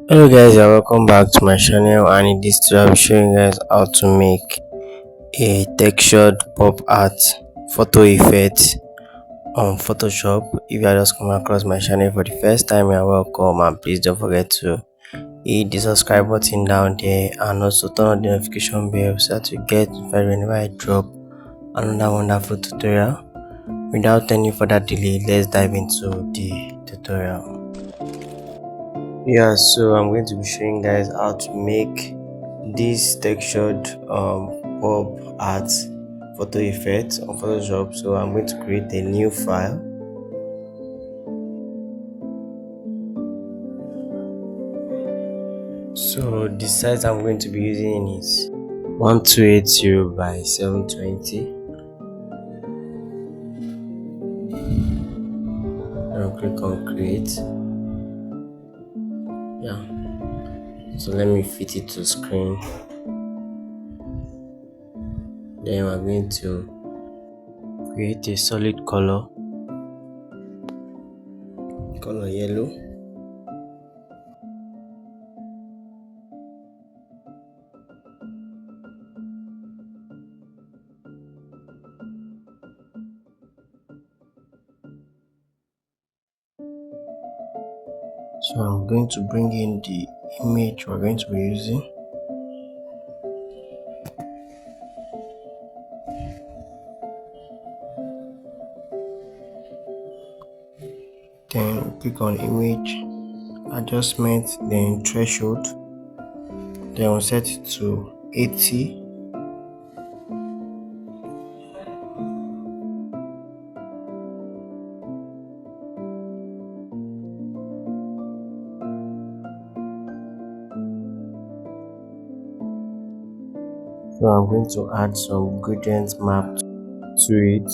Hello guys, and welcome back to my channel, and in this tutorial I'll be showing you guys how to make a textured pop art photo effect on Photoshop. If you are just coming across my channel for the first time, you're welcome, and please don't forget to hit the subscribe button down there and also turn on the notification bell so that you get notified whenever I drop another wonderful tutorial. Without any further delay, let's dive into the tutorial. So I'm going to be showing guys how to make this textured pop art photo effect on Photoshop. So I'm going to create a new file. So the size I'm going to be using is 1280 by 720. I'll click on create. So let me fit it to screen. Then we're going to create a solid color yellow. So I'm going to bring in the image we're going to be using. Then click on image, adjustment, then threshold. Then we'll set it to 80. So I'm going to add some gradient map to it.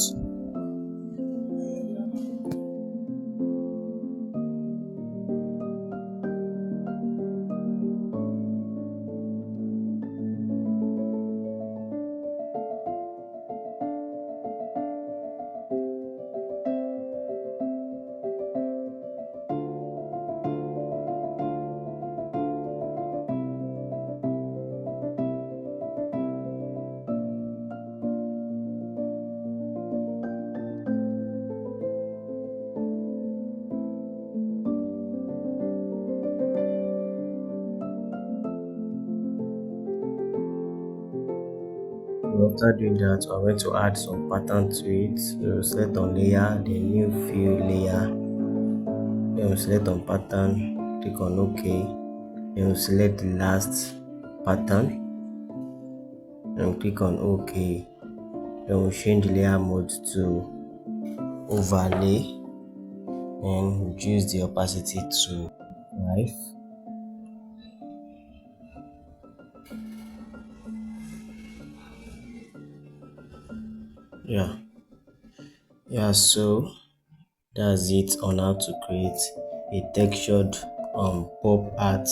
After doing that, I'm going to add some pattern to it. So select on layer, the new fill layer. Then we'll select on pattern, click on OK. Then we'll select the last pattern and click on OK. Then we'll change the layer mode to overlay and reduce the opacity to 5. So that's it on how to create a textured pop art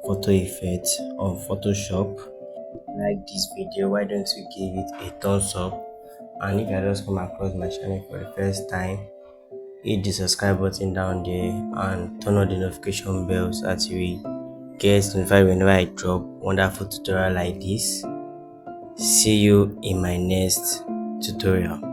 photo effect on Photoshop. Like this video, why don't you give it a thumbs up, and if you just come across my channel for the first time, hit the subscribe button down there and turn on the notification bell so that you will get notified whenever I drop wonderful tutorial like this. See you in my next tutorial.